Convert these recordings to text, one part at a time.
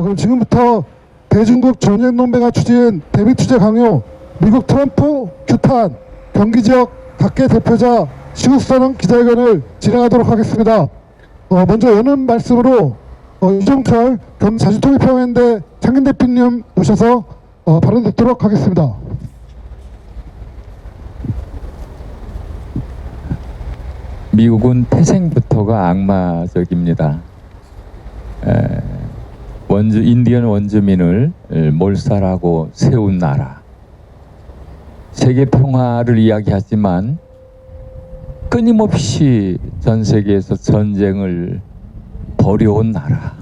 그럼 지금부터 대중국 전략 논배가 추진 대미 투자 강요, 미국 트럼프 규탄, 경기 지역 각계 대표자 시국선언 기자회견을 진행하도록 하겠습니다. 먼저 여는 말씀으로 이종철 자주통일평화연대 창గిం대표님 모셔서 발언 듣도록 하겠습니다. 미국은 태생부터가 악마적입니다. 인디언 원주민을 몰살하고 세운 나라. 세계 평화를 이야기하지만 끊임없이 전 세계에서 전쟁을 벌여온 나라.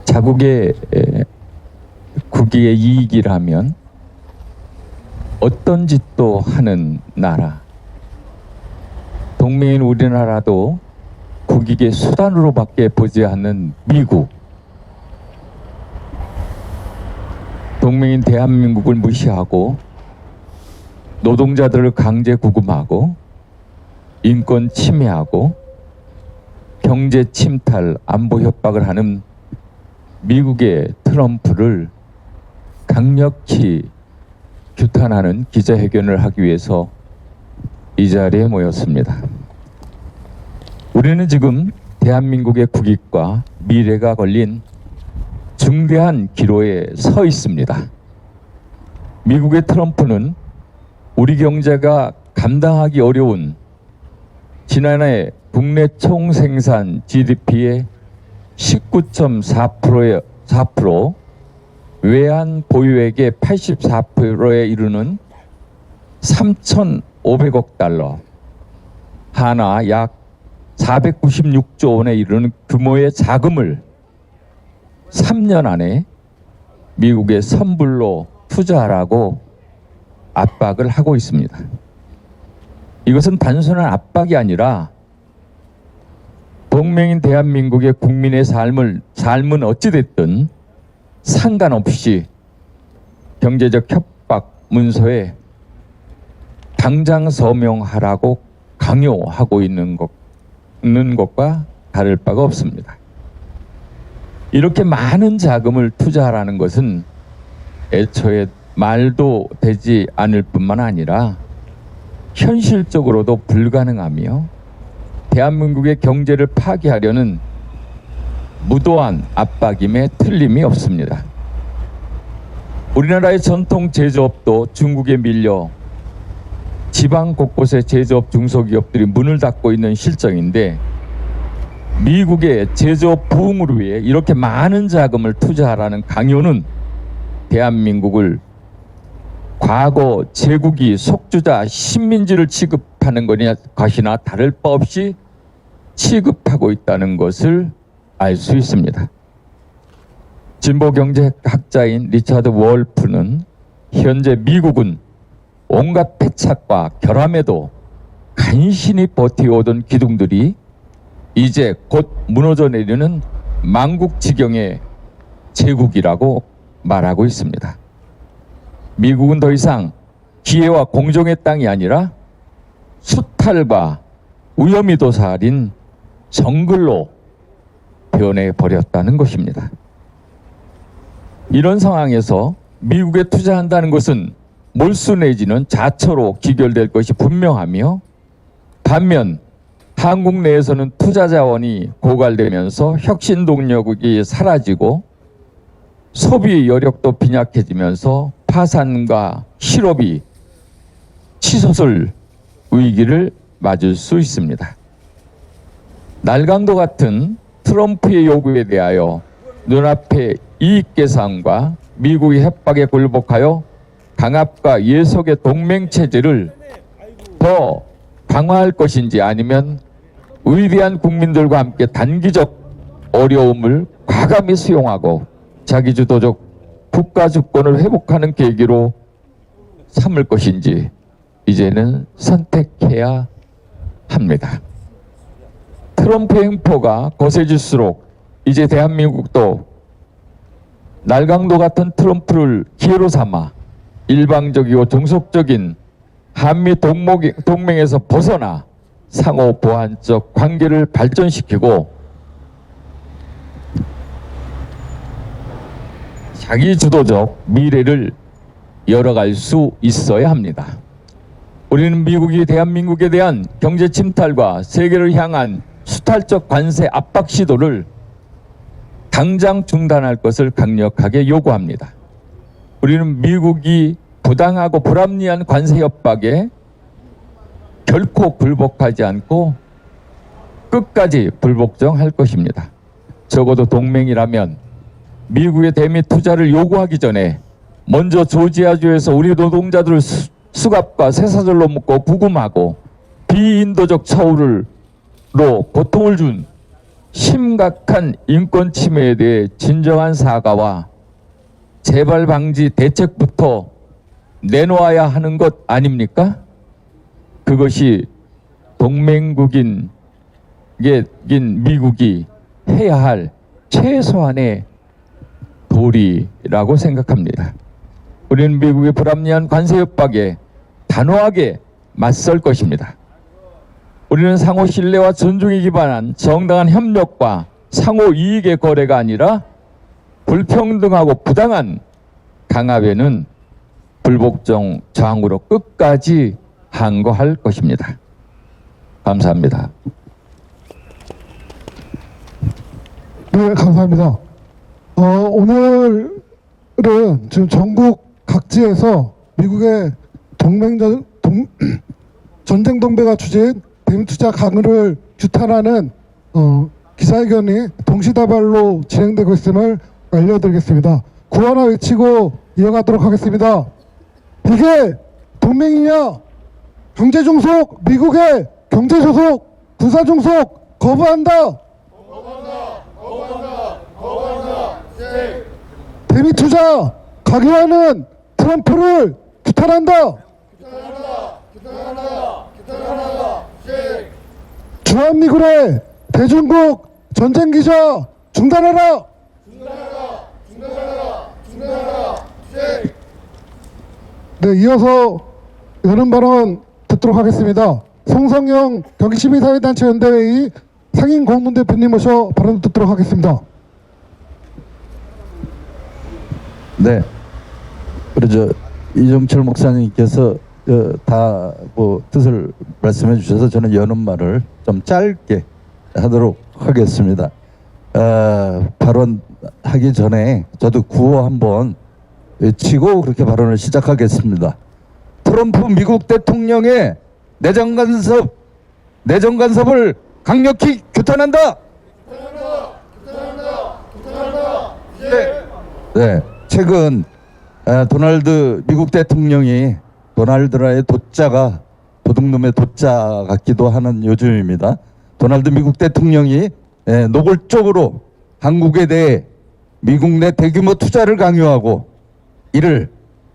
자국의 국익의 이익이라면 어떤 짓도 하는 나라. 동맹인 우리나라도 국익의 수단으로밖에 보지 않는 미국. 동맹인 대한민국을 무시하고 노동자들을 강제 구금하고 인권 침해하고 경제 침탈, 안보 협박을 하는 미국의 트럼프를 강력히 규탄하는 기자회견을 하기 위해서 이 자리에 모였습니다. 우리는 지금 대한민국의 국익과 미래가 걸린 중대한 기로에 서 있습니다. 미국의 트럼프는 우리 경제가 감당하기 어려운 지난해 국내 총생산 GDP의 19.4%, 외환 보유액의 84%에 이르는 3,500억 달러, 하나 약 496조 원에 이르는 규모의 자금을 3년 안에 미국에 선불로 투자하라고 압박을 하고 있습니다. 이것은 단순한 압박이 아니라 동맹인 대한민국의 국민의 삶은 어찌됐든 상관없이 경제적 협박 문서에 당장 서명하라고 강요하고 있는 것과 다를 바가 없습니다. 이렇게 많은 자금을 투자하라는 것은 애초에 말도 되지 않을 뿐만 아니라 현실적으로도 불가능하며 대한민국의 경제를 파괴하려는 무도한 압박임에 틀림이 없습니다. 우리나라의 전통 제조업도 중국에 밀려 지방 곳곳의 제조업 중소기업들이 문을 닫고 있는 실정인데, 미국의 제조업 부흥을 위해 이렇게 많은 자금을 투자하라는 강요는 대한민국을 과거 제국이 속주자 식민지를 취급하는 것이나 다를 바 없이 취급하고 있다는 것을 알 수 있습니다. 진보 경제학자인 리차드 월프는 현재 미국은 온갖 패착과 결함에도 간신히 버티오던 기둥들이 이제 곧 무너져 내리는 망국지경의 제국이라고 말하고 있습니다. 미국은 더 이상 기회와 공정의 땅이 아니라 수탈과 위험이 도사린 정글로 변해버렸다는 것입니다. 이런 상황에서 미국에 투자한다는 것은 몰수 내지는 자초로 기결될 것이 분명하며, 반면 한국 내에서는 투자 자원이 고갈되면서 혁신 동력이 사라지고 소비 여력도 빈약해지면서 파산과 실업이 치솟을 위기를 맞을 수 있습니다. 날강도 같은 트럼프의 요구에 대하여 눈앞의 이익 계산과 미국의 협박에 굴복하여 강압과 예속의 동맹 체제를 더 강화할 것인지, 아니면 위대한 국민들과 함께 단기적 어려움을 과감히 수용하고 자기주도적 국가 주권을 회복하는 계기로 삼을 것인지 이제는 선택해야 합니다. 트럼프의 행포가 거세질수록 이제 대한민국도 날강도 같은 트럼프를 기회로 삼아 일방적이고 정속적인 한미 동맹에서 벗어나 상호 보완적 관계를 발전시키고 자기 주도적 미래를 열어갈 수 있어야 합니다. 우리는 미국이 대한민국에 대한 경제 침탈과 세계를 향한 수탈적 관세 압박 시도를 당장 중단할 것을 강력하게 요구합니다. 우리는 미국이 부당하고 불합리한 관세 협박에 결코 굴복하지 않고 끝까지 불복종할 것입니다. 적어도 동맹이라면 미국의 대미 투자를 요구하기 전에 먼저 조지아주에서 우리 노동자들을 수갑과 쇠사슬로 묶고 구금하고 비인도적 처우로 고통을 준 심각한 인권 침해에 대해 진정한 사과와 재발 방지 대책부터 내놓아야 하는 것 아닙니까? 그것이 동맹국인 미국이 해야 할 최소한의 도리라고 생각합니다. 우리는 미국의 불합리한 관세 협박에 단호하게 맞설 것입니다. 우리는 상호 신뢰와 존중에 기반한 정당한 협력과 상호 이익의 거래가 아니라 불평등하고 부당한 강압에는 불복종 저항으로 끝까지 항거할 것입니다. 감사합니다. 네, 감사합니다. 오늘은 지금 전국 각지에서 미국의 전쟁 동맹가 추진 대미 투자 강요를 규탄하는 기자회견이 동시다발로 진행되고 있음을 알려드리겠습니다. 구하나 외치고 이어가도록 하겠습니다. 이게 동맹이냐? 경제종속, 미국의 경제소속, 군사종속 거부한다. 대미 투자 강요하는 트럼프를 규탄한다. 주한미군의 대중국 전쟁기자 중단하라. 네, 이어서 여론 발언 듣도록 하겠습니다. 송성영 경기시민사회단체 연대회의 상임 고문대표님 모셔 발언 듣도록 하겠습니다. 네, 그러죠. 이종철 목사님께서 다 뜻을 말씀해 주셔서 저는 여는 말을 좀 짧게 하도록 하겠습니다. 발언하기 전에 저도 구호 한번 치고 그렇게 발언을 시작하겠습니다. 트럼프 미국 대통령의 내정간섭을 강력히 규탄한다. 네, 최근 미국 대통령이 도널드라의 도자가 도둑놈의 도자 같기도 하는 요즘입니다. 도널드 미국 대통령이 노골적으로 한국에 대해 미국 내 대규모 투자를 강요하고 이를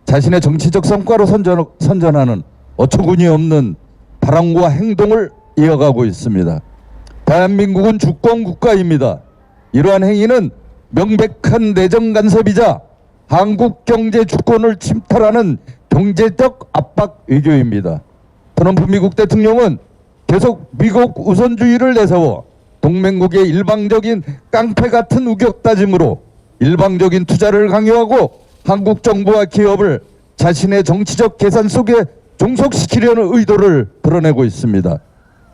자신의 정치적 성과로 선전하는 어처구니 없는 발언과 행동을 이어가고 있습니다. 대한민국은 주권 국가입니다. 이러한 행위는 명백한 내정 간섭이자 한국 경제 주권을 침탈하는 경제적 압박 외교입니다. 트럼프 미국 대통령은 계속 미국 우선주의를 내세워 동맹국의 일방적인 깡패 같은 우격다짐으로 일방적인 투자를 강요하고 한국 정부와 기업을 자신의 정치적 계산 속에 종속시키려는 의도를 드러내고 있습니다.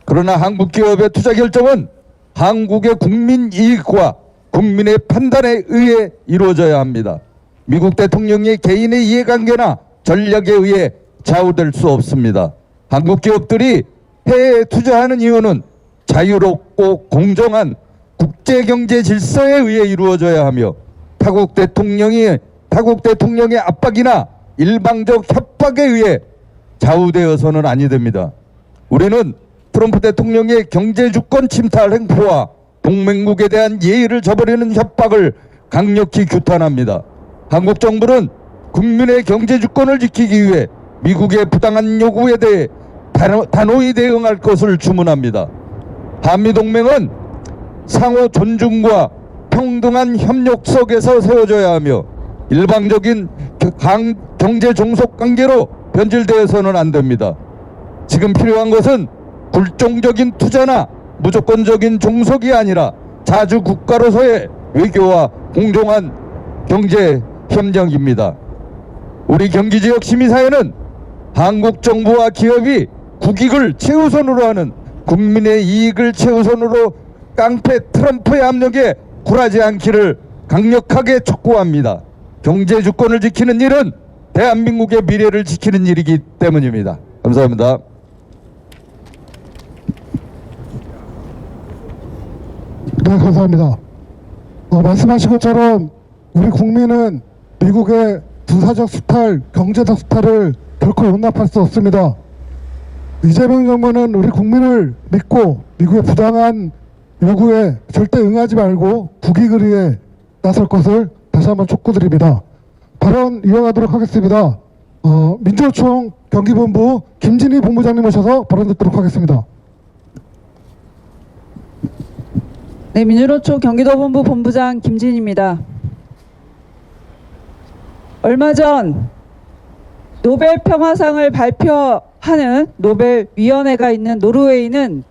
그러나 한국 기업의 투자 결정은 한국의 국민 이익과 국민의 판단에 의해 이루어져야 합니다. 미국 대통령의 개인의 이해관계나 전략에 의해 좌우될 수 없습니다. 한국 기업들이 해외에 투자하는 이유는 자유롭고 공정한 국제경제 질서에 의해 이루어져야 하며 타국 대통령의 압박이나 일방적 협박에 의해 좌우되어서는 아니 됩니다. 우리는 트럼프 대통령의 경제주권 침탈 행포와 동맹국에 대한 예의를 저버리는 협박을 강력히 규탄합니다. 한국 정부는 국민의 경제주권을 지키기 위해 미국의 부당한 요구에 대해 단호히 대응할 것을 주문합니다. 한미동맹은 상호 존중과 평등한 협력 속에서 세워져야 하며 일방적인 경제 종속 관계로 변질되어서는 안 됩니다. 지금 필요한 것은 굴종적인 투자나 무조건적인 종속이 아니라 자주 국가로서의 외교와 공정한 경제 협력입니다. 우리 경기지역 시민사회는 한국 정부와 기업이 국익을 최우선으로 하는 국민의 이익을 최우선으로 깡패 트럼프의 압력에 굴하지 않기를 강력하게 촉구합니다. 경제 주권을 지키는 일은 대한민국의 미래를 지키는 일이기 때문입니다. 감사합니다. 네, 감사합니다. 말씀하신 것처럼 우리 국민은 미국의 군사적 수탈, 경제적 수탈을 결코 용납할 수 없습니다. 이재명 정부는 우리 국민을 믿고 미국의 부당한 요구에 절대 응하지 말고 국익을 위해 나설 것을 다시 한번 촉구드립니다. 발언 이어가도록 하겠습니다. 민주노총 경기본부 김진희 본부장님 모셔서 발언 듣도록 하겠습니다. 네, 민주노총 경기도본부 본부장 김진희입니다. 얼마 전 노벨 평화상을 발표하는 노벨위원회가 있는 노르웨이는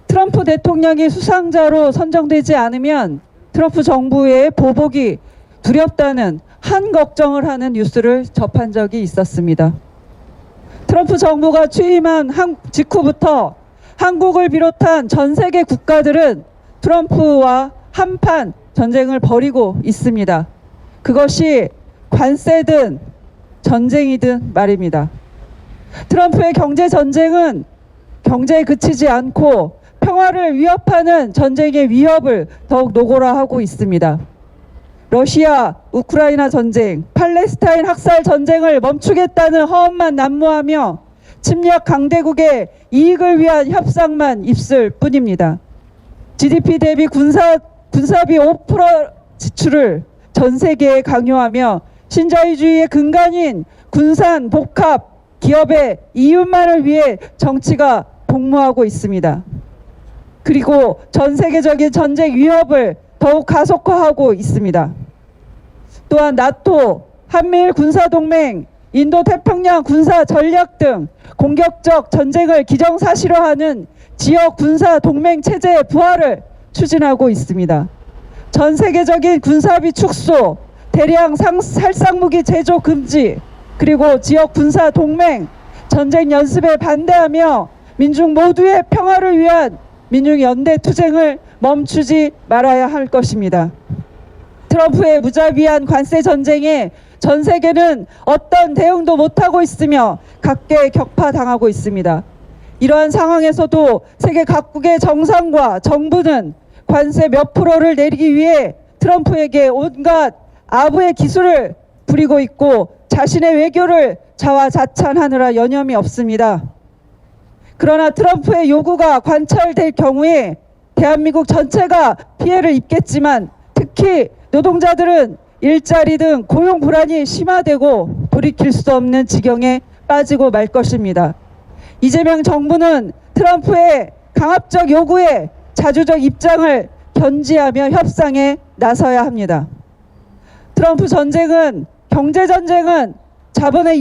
트럼프 대통령이 수상자로 선정되지 않으면 트럼프 정부의 보복이 두렵다는 한 걱정을 하는 뉴스를 접한 적이 있었습니다. 트럼프 정부가 취임한 직후부터 한국을 비롯한 전 세계 국가들은 트럼프와 한판 전쟁을 벌이고 있습니다. 그것이 관세든 전쟁이든 말입니다. 트럼프의 경제 전쟁은 경제에 그치지 않고 평화를 위협하는 전쟁의 위협을 더욱 노골화하고 있습니다. 러시아, 우크라이나 전쟁, 팔레스타인 학살 전쟁을 멈추겠다는 허언만 난무하며 침략 강대국의 이익을 위한 협상만 입술 뿐입니다. GDP 대비 군사비 5% 지출을 전 세계에 강요하며 신자유주의의 근간인 군산, 복합, 기업의 이윤만을 위해 정치가 복무하고 있습니다. 그리고 전 세계적인 전쟁 위협을 더욱 가속화하고 있습니다. 또한 나토, 한미일 군사동맹, 인도태평양 군사 전략 등 공격적 전쟁을 기정사실화하는 지역 군사 동맹 체제의 부활을 추진하고 있습니다. 전 세계적인 군사비 축소, 대량 살상무기 제조 금지, 그리고 지역 군사 동맹, 전쟁 연습에 반대하며 민중 모두의 평화를 위한 민중연대 투쟁을 멈추지 말아야 할 것입니다. 트럼프의 무자비한 관세 전쟁에 전 세계는 어떤 대응도 못하고 있으며 각계 격파당하고 있습니다. 이러한 상황에서도 세계 각국의 정상과 정부는 관세 몇 프로를 내리기 위해 트럼프에게 온갖 아부의 기술을 부리고 있고 자신의 외교를 자화자찬하느라 여념이 없습니다. 그러나 트럼프의 요구가 관철될 경우에 대한민국 전체가 피해를 입겠지만 특히 노동자들은 일자리 등 고용 불안이 심화되고 돌이킬 수 없는 지경에 빠지고 말 것입니다. 이재명 정부는 트럼프의 강압적 요구에 자주적 입장을 견지하며 협상에 나서야 합니다. 트럼프 전쟁은 경제전쟁은 자본의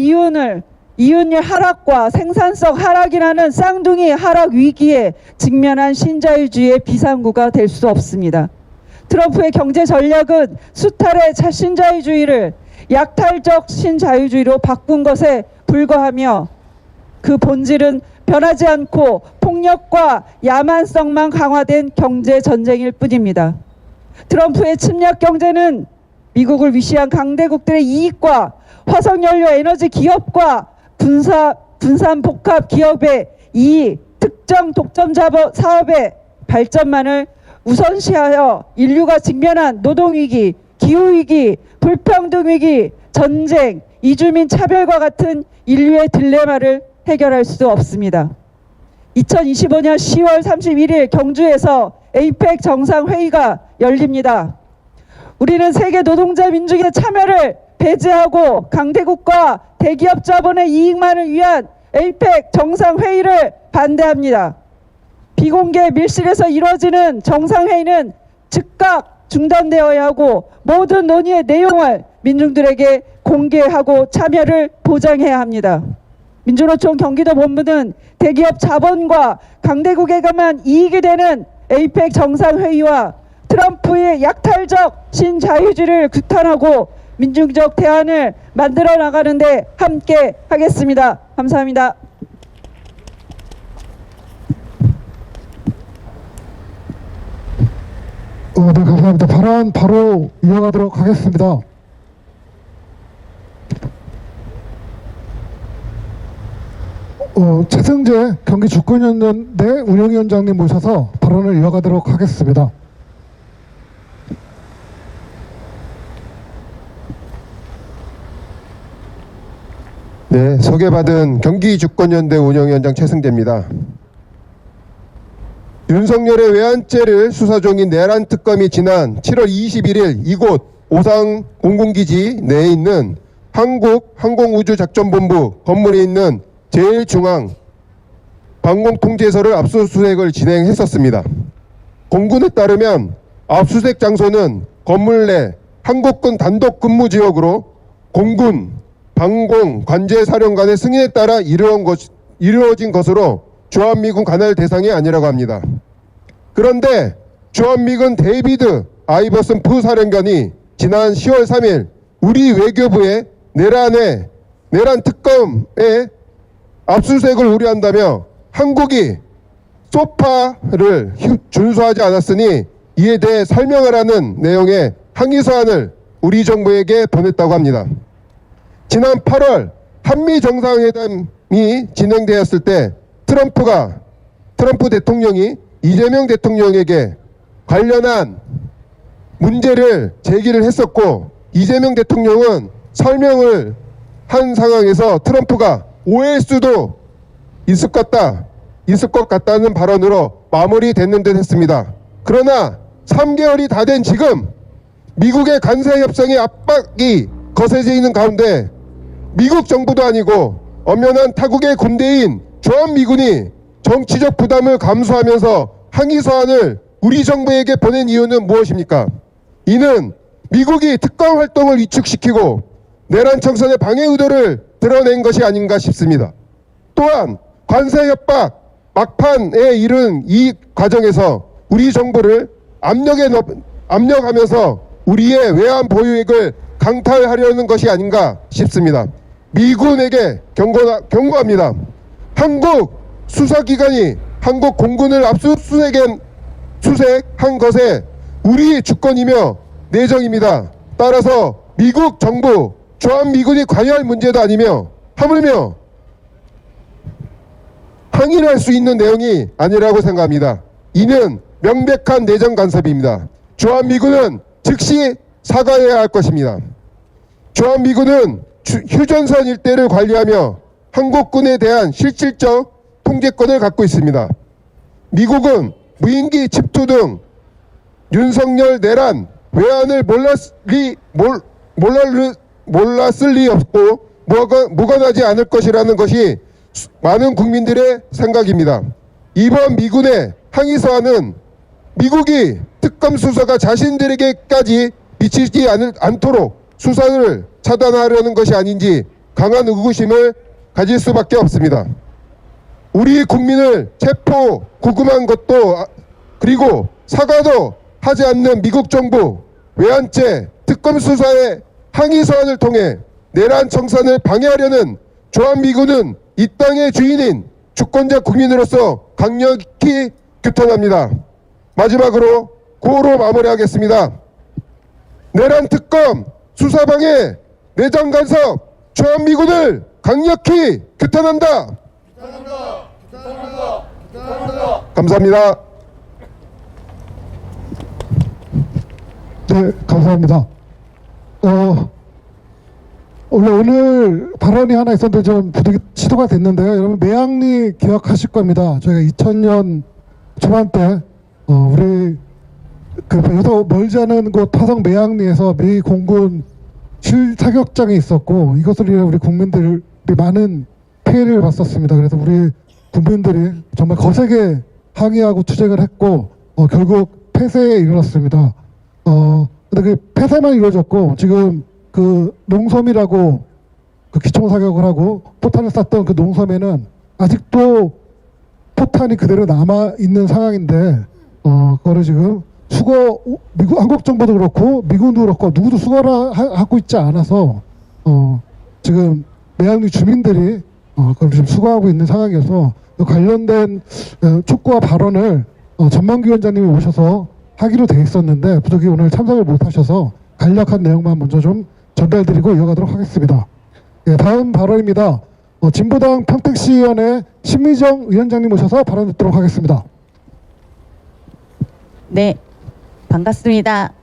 이윤율 하락과 생산성 하락이라는 쌍둥이 하락 위기에 직면한 신자유주의의 비상구가 될 수 없습니다. 트럼프의 경제 전략은 수탈의 신자유주의를 약탈적 신자유주의로 바꾼 것에 불과하며 그 본질은 변하지 않고 폭력과 야만성만 강화된 경제 전쟁일 뿐입니다. 트럼프의 침략 경제는 미국을 위시한 강대국들의 이익과 화석연료 에너지 기업과 분산 복합 기업의 이익, 특정 독점 사업의 발전만을 우선시하여 인류가 직면한 노동위기, 기후위기, 불평등위기, 전쟁, 이주민 차별과 같은 인류의 딜레마를 해결할 수 없습니다. 2025년 10월 31일 경주에서 에이펙 정상회의가 열립니다. 우리는 세계 노동자 민중의 참여를 배제하고 강대국과 대기업 자본의 이익만을 위한 에이펙 정상회의를 반대합니다. 비공개 밀실에서 이루어지는 정상회의는 즉각 중단되어야 하고 모든 논의의 내용을 민중들에게 공개하고 참여를 보장해야 합니다. 민주노총 경기도 본부는 대기업 자본과 강대국에게만 이익이 되는 에이펙 정상회의와 트럼프의 약탈적 신자유주의를 규탄하고 민중적 대안을 만들어 나가는데 함께 하겠습니다. 감사합니다. 네, 감사합니다. 발언 바로 이어가도록 하겠습니다. 최승재 경기 주권연대 운영위원장님 모셔서 발언을 이어가도록 하겠습니다. 네, 소개받은 경기주권연대 운영위원장 최승재입니다. 윤석열의 외환죄를 수사 중인 내란 특검이 지난 7월 21일 이곳 오상 공군기지 내에 있는 한국항공우주작전본부 건물에 있는 제1중앙 방공통제소를 압수수색을 진행했었습니다. 공군에 따르면 압수수색 장소는 건물 내 한국군 단독 근무 지역으로 공군 방공 관제사령관의 승인에 따라 이루어진 것으로 주한미군 관할 대상이 아니라고 합니다. 그런데 주한미군 데이비드 아이버슨 부사령관이 지난 10월 3일 우리 외교부의 내란 특검에 압수수색을 우려한다며 한국이 소파를 준수하지 않았으니 이에 대해 설명을 하는 내용의 항의서안을 우리 정부에게 보냈다고 합니다. 지난 8월 한미 정상회담이 진행되었을 때 트럼프 대통령이 이재명 대통령에게 관련한 문제를 제기를 했었고 이재명 대통령은 설명을 한 상황에서 트럼프가 오해할 수도 있을 것 같다는 발언으로 마무리됐는 듯 했습니다. 그러나 3개월이 다 된 지금 미국의 관세 협상의 압박이 거세져 있는 가운데 미국 정부도 아니고 엄연한 타국의 군대인 주한미군이 정치적 부담을 감수하면서 항의서안을 우리 정부에게 보낸 이유는 무엇입니까? 이는 미국이 특검 활동을 위축시키고 내란 청산의 방해 의도를 드러낸 것이 아닌가 싶습니다. 또한 관세 협박 막판에 이른 이 과정에서 우리 정부를 압력하면서 우리의 외환 보유액을 강탈하려는 것이 아닌가 싶습니다. 미군에게 경고합니다. 한국 수사기관이 한국 공군을 압수수색한 것에 우리 주권이며 내정입니다. 따라서 미국 정부, 주한미군이 관여할 문제도 아니며 하물며 항의를 할 수 있는 내용이 아니라고 생각합니다. 이는 명백한 내정 간섭입니다. 주한미군은 즉시 사과해야 할 것입니다. 주한미군은 휴전선 일대를 관리하며 한국군에 대한 실질적 통제권을 갖고 있습니다. 미국은 무인기 침투 등 윤석열 내란 외환을 몰랐을 리 없고 무관하지 않을 것이라는 것이 많은 국민들의 생각입니다. 이번 미군의 항의서안은 미국이 특검 수사가 자신들에게까지 미치지 않도록 수사를 차단하려는 것이 아닌지 강한 의구심을 가질 수밖에 없습니다. 우리 국민을 체포, 구금한 것도 그리고 사과도 하지 않는 미국 정부 외환죄 특검 수사의 항의서안을 통해 내란 청산을 방해하려는 주한미군은 이 땅의 주인인 주권자 국민으로서 강력히 규탄합니다. 마지막으로 구호로 마무리하겠습니다. 내란 특검 수사방해 내장 간섭 주한미군을 강력히 규탄한다. 감사합니다. 네, 감사합니다. 원래 오늘 발언이 하나 있었는데 좀 부득이 취소가 됐는데요. 여러분 매양리 기억하실 겁니다. 저희가 2000년 초반때 우리 여기서 멀지 않은 곳 화성 매양리에서 미 공군 실사격장이 있었고 이것을 위해 우리 국민들이 많은 피해를 봤었습니다. 그래서 우리 국민들이 정말 거세게 항의하고 투쟁을 했고 결국 폐쇄에 이르렀습니다. 근데 그 폐쇄만 이루어졌고 지금 그 농섬이라고 그 기총 사격을 하고 포탄을 쐈던 그 농섬에는 아직도 포탄이 그대로 남아 있는 상황인데 그거를 지금 미국 한국 정부도 그렇고 미군도 그렇고 누구도 수거를 하고 있지 않아서 지금 매양리 주민들이 그걸 좀 수거하고 있는 상황이어서 관련된 촉구와 발언을 전만기 위원장님이 오셔서 하기로 돼 있었는데 부득이 오늘 참석을 못하셔서 간략한 내용만 먼저 좀 전달드리고 이어가도록 하겠습니다. 예, 다음 발언입니다. 진보당 평택시의원의 신미정 위원장님 모셔서 발언 듣도록 하겠습니다. 네, 반갑습니다.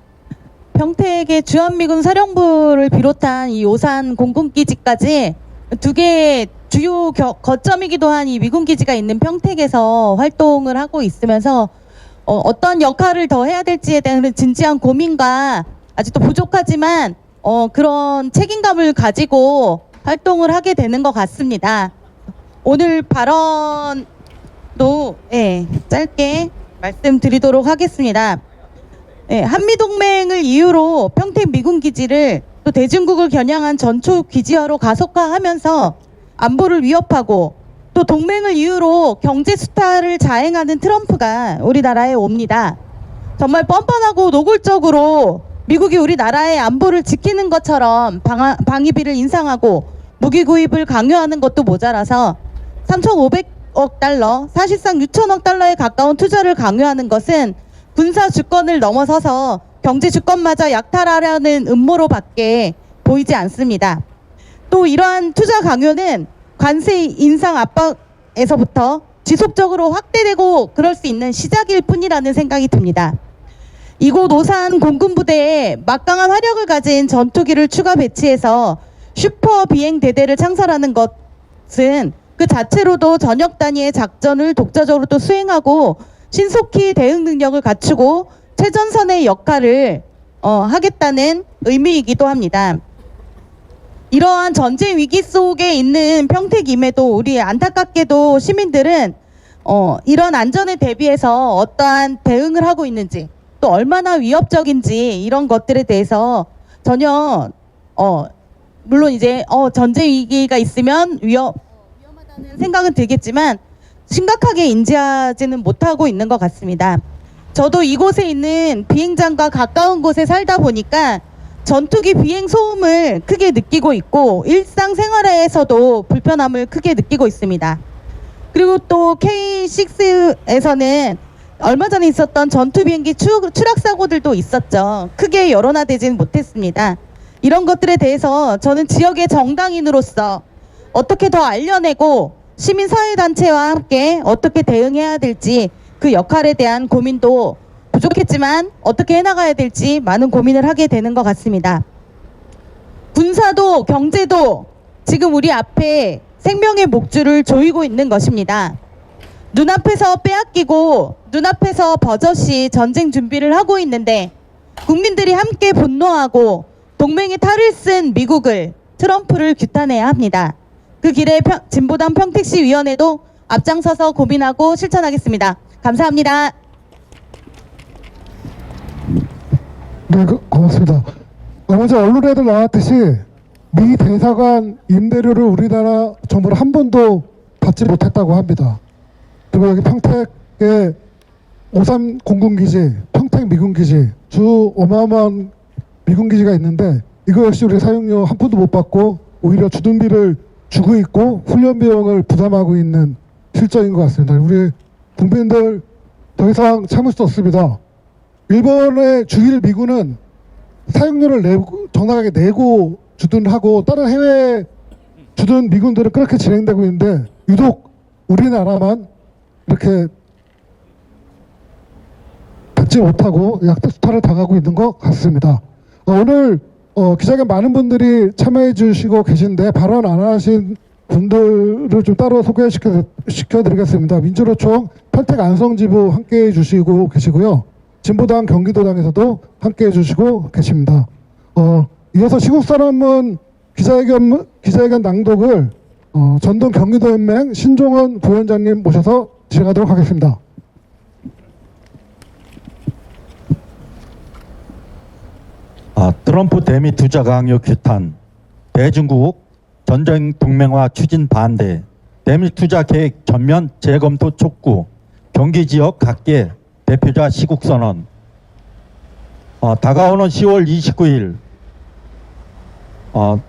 평택의 주한미군 사령부를 비롯한 이 오산 공군기지까지 두 개의 주요 거점이기도 한 이 미군기지가 있는 평택에서 활동을 하고 있으면서 어떤 역할을 더 해야 될지에 대한 진지한 고민과 아직도 부족하지만 그런 책임감을 가지고 활동을 하게 되는 것 같습니다. 오늘 발언도 짧게 말씀드리도록 하겠습니다. 한미동맹을 이유로 평택 미군기지를 또 대중국을 겨냥한 전초기지화로 가속화하면서 안보를 위협하고 또 동맹을 이유로 경제 수탈을 자행하는 트럼프가 우리나라에 옵니다. 정말 뻔뻔하고 노골적으로 미국이 우리나라의 안보를 지키는 것처럼 방위비를 인상하고 무기 구입을 강요하는 것도 모자라서 3,500억 달러, 사실상 6천억 달러에 가까운 투자를 강요하는 것은 군사 주권을 넘어서서 경제 주권마저 약탈하려는 음모로밖에 보이지 않습니다. 또 이러한 투자 강요는 관세 인상 압박에서부터 지속적으로 확대되고 그럴 수 있는 시작일 뿐이라는 생각이 듭니다. 이곳 오산 공군부대에 막강한 화력을 가진 전투기를 추가 배치해서 슈퍼 비행 대대를 창설하는 것은 그 자체로도 전역 단위의 작전을 독자적으로 또 수행하고 신속히 대응 능력을 갖추고 최전선의 역할을 하겠다는 의미이기도 합니다. 이러한 전쟁 위기 속에 있는 평택임에도 우리 안타깝게도 시민들은 이런 안전에 대비해서 어떠한 대응을 하고 있는지 또 얼마나 위협적인지 이런 것들에 대해서 전혀 물론 이제 전쟁 위기가 있으면 위험하다는 생각은 들겠지만 심각하게 인지하지는 못하고 있는 것 같습니다. 저도 이곳에 있는 비행장과 가까운 곳에 살다 보니까 전투기 비행 소음을 크게 느끼고 있고 일상생활에서도 불편함을 크게 느끼고 있습니다. 그리고 또 K6에서는 얼마 전에 있었던 전투 비행기 추락 사고들도 있었죠. 크게 여론화되지는 못했습니다. 이런 것들에 대해서 저는 지역의 정당인으로서 어떻게 더 알려내고 시민사회단체와 함께 어떻게 대응해야 될지 그 역할에 대한 고민도 부족했지만 어떻게 해나가야 될지 많은 고민을 하게 되는 것 같습니다. 군사도 경제도 지금 우리 앞에 생명의 목줄을 조이고 있는 것입니다. 눈앞에서 빼앗기고 눈앞에서 버젓이 전쟁 준비를 하고 있는데 국민들이 함께 분노하고 동맹의 탈을 쓴 미국을 트럼프를 규탄해야 합니다. 그 길에 진보당 평택시 위원회도 앞장서서 고민하고 실천하겠습니다. 감사합니다. 네, 고맙습니다. 먼저 언론에도 나왔듯이 미 대사관 임대료를 우리나라 정부로 한 번도 받지 못했다고 합니다. 그리고 여기 평택의 오산 공군기지, 평택 미군기지, 주 어마어마한 미군기지가 있는데 이거 역시 우리 사용료 한 푼도 못 받고 오히려 주둔비를 주고 있고 훈련 비용을 부담하고 있는 실정인 것 같습니다. 우리 국민들 더 이상 참을 수 없습니다. 일본의 주일 미군은 사용료를 정당하게 내고 주둔하고 다른 해외 주둔 미군들은 그렇게 진행되고 있는데 유독 우리나라만 이렇게 받지 못하고 약탈을 당하고 있는 것 같습니다. 오늘 기자회견 많은 분들이 참여해 주시고 계신데 발언 안 하신 분들을 좀 따로 소개시켜드리겠습니다. 민주노총 평택 안성지부 함께해 주시고 계시고요. 진보당 경기도당에서도 함께해 주시고 계십니다. 이어서 시국산업문 기자회견 낭독을 전동 경기도연맹 신종원 부위원장님 모셔서 진행하도록 하겠습니다. 트럼프 대미 투자 강요 규탄, 대중국 전쟁 동맹화 추진 반대, 대미 투자 계획 전면 재검토 촉구, 경기 지역 각계 대표자 시국 선언. 다가오는 10월 29일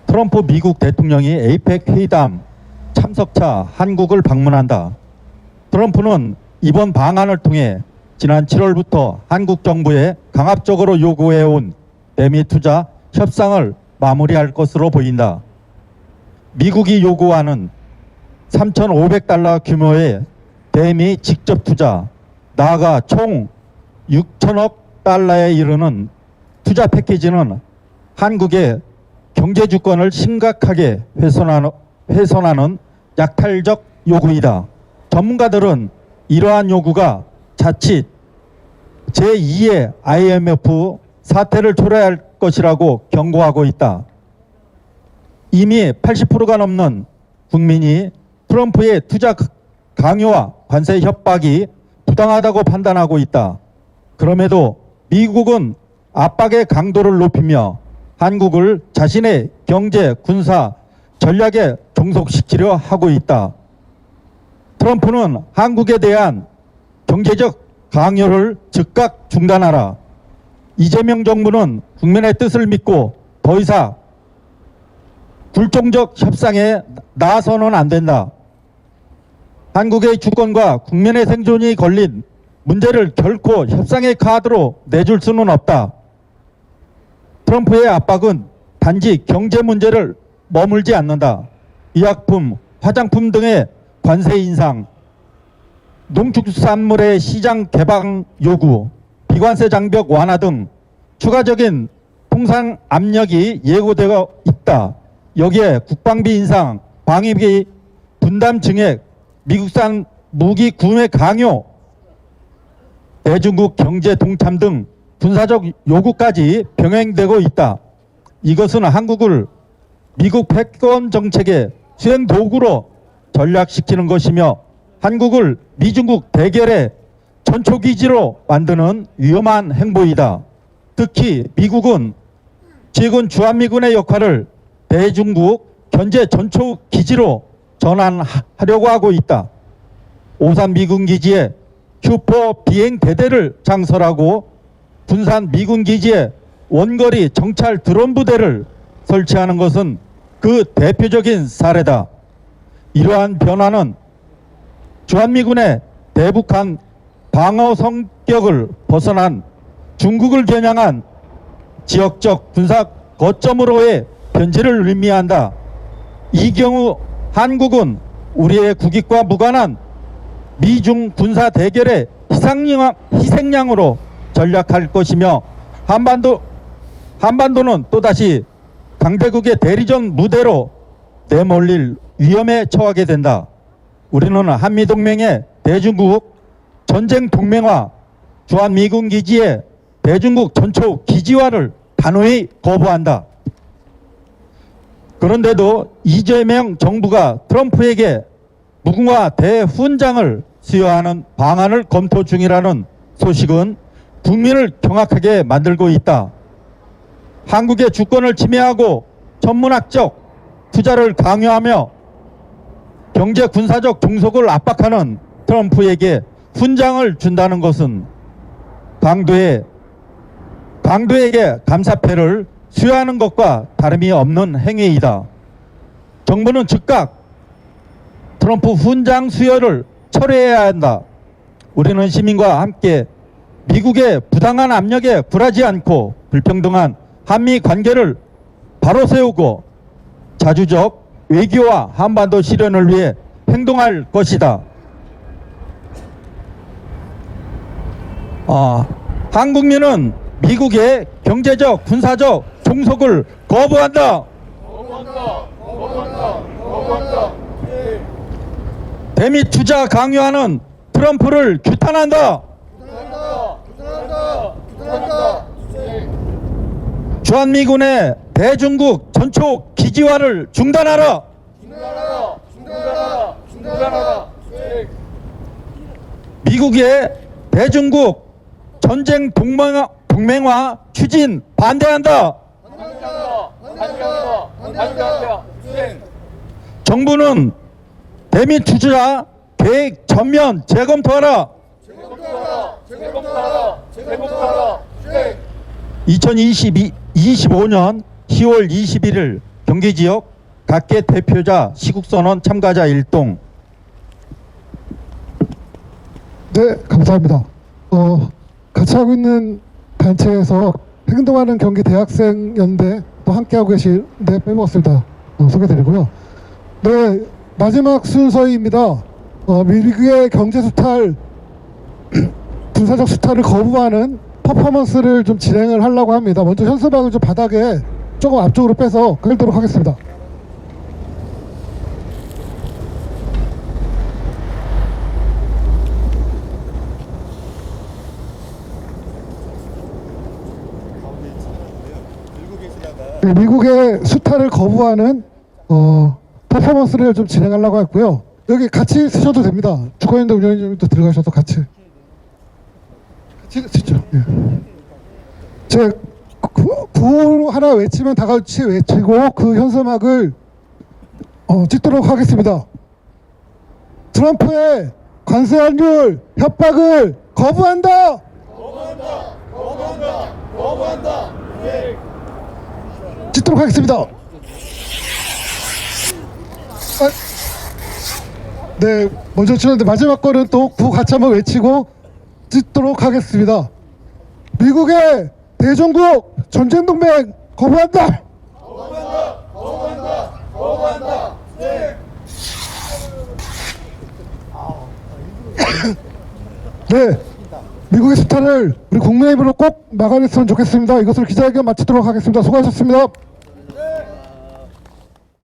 트럼프 미국 대통령이 에이펙 회담 참석차 한국을 방문한다. 트럼프는 이번 방안을 통해 지난 7월부터 한국 정부에 강압적으로 요구해온 대미 투자 협상을 마무리할 것으로 보인다. 미국이 요구하는 3,500달러 규모의 대미 직접 투자, 나아가 총 6천억 달러에 이르는 투자 패키지는 한국의 경제 주권을 심각하게 훼손하는 약탈적 요구이다. 전문가들은 이러한 요구가 자칫 제2의 IMF 사태를 초래할 것이라고 경고하고 있다. 이미 80%가 넘는 국민이 트럼프의 투자 강요와 관세 협박이 부당하다고 판단하고 있다. 그럼에도 미국은 압박의 강도를 높이며 한국을 자신의 경제, 군사, 전략에 종속시키려 하고 있다. 트럼프는 한국에 대한 경제적 강요를 즉각 중단하라. 이재명 정부는 국민의 뜻을 믿고 더 이상 굴종적 협상에 나서는 안 된다. 한국의 주권과 국민의 생존이 걸린 문제를 결코 협상의 카드로 내줄 수는 없다. 트럼프의 압박은 단지 경제 문제를 머물지 않는다. 의약품, 화장품 등의 관세 인상, 농축산물의 시장 개방 요구, 비관세 장벽 완화 등 추가적인 통상 압력이 예고되어 있다. 여기에 국방비 인상, 방위비 분담 증액, 미국산 무기 구매 강요, 대중국 경제 동참 등 군사적 요구까지 병행되고 있다. 이것은 한국을 미국 패권 정책의 수행 도구로 전락시키는 것이며 한국을 미중국 대결의 전초기지로 만드는 위험한 행보이다. 특히 미국은 최근 주한미군의 역할을 대중국 견제 전초기지로 전환하려고 하고 있다. 오산 미군 기지에 슈퍼 비행 대대를 장설하고 군산 미군 기지에 원거리 정찰 드론 부대를 설치하는 것은 그 대표적인 사례다. 이러한 변화는 주한미군의 대북한 방어 성격을 벗어난 중국을 겨냥한 지역적 군사 거점으로의 변질을 의미한다. 이 경우 한국은 우리의 국익과 무관한 미중 군사 대결의 희생양으로 전략할 것이며 한반도는 또다시 강대국의 대리전 무대로 내몰릴 위험에 처하게 된다. 우리는 한미동맹의 대중국 전쟁 동맹화, 주한미군 기지의 대중국 전초 기지화를 단호히 거부한다. 그런데도 이재명 정부가 트럼프에게 무궁화 대훈장을 수여하는 방안을 검토 중이라는 소식은 국민을 경악하게 만들고 있다. 한국의 주권을 침해하고 천문학적 투자를 강요하며 경제 군사적 종속을 압박하는 트럼프에게 훈장을 준다는 것은 강도에게 감사패를 수여하는 것과 다름이 없는 행위이다. 정부는 즉각 트럼프 훈장 수여를 철회해야 한다. 우리는 시민과 함께 미국의 부당한 압력에 굴하지 않고 불평등한 한미 관계를 바로 세우고 자주적 외교와 한반도 실현을 위해 행동할 것이다. 한국민은 미국의 경제적, 군사적 종속을 거부한다. 대미 투자 강요하는 트럼프를 규탄한다. 주한미군의 대중국 전초 기지화를 중단하라. 미국의 대중국 전쟁 동맹화 추진 반대한다. 정부는 대미 투자 계획 전면 재검토하라. 2025년 10월 21일 경기지역 각계 대표자 시국선언 참가자 일동. 네, 감사합니다. 같이 하고 있는 단체에서 행동하는 경기 대학생 연대 또 함께하고 계신데 빼먹었습니다. 소개드리고요. 네, 마지막 순서입니다. 미국의 경제 수탈, 군사적 수탈을 거부하는 퍼포먼스를 좀 진행을 하려고 합니다. 먼저 현수막을 좀 바닥에 조금 앞쪽으로 빼서 끌도록 하겠습니다. 네, 미국의 수탈을 거부하는 퍼포먼스를 좀 진행하려고 했고요. 여기 같이 쓰셔도 됩니다. 주권인대 운영위원님도 들어가셔서 같이 쓰죠. 예. 제 구호로 하나 외치면 다 같이 외치고 그 현수막을 찍도록 하겠습니다. 트럼프의 관세 환율 협박을 거부한다. 찍도록 하겠습니다. 네, 먼저 치는데 마지막 거는 또 구호 같이 한번 외치고 찍도록 하겠습니다. 미국의 대종국 전쟁 동맹 거부한다. 네, 미국의 수탈을 우리 국민의 힘으로 꼭 막아냈으면 좋겠습니다. 이것을 기자회견 마치도록 하겠습니다. 수고하셨습니다.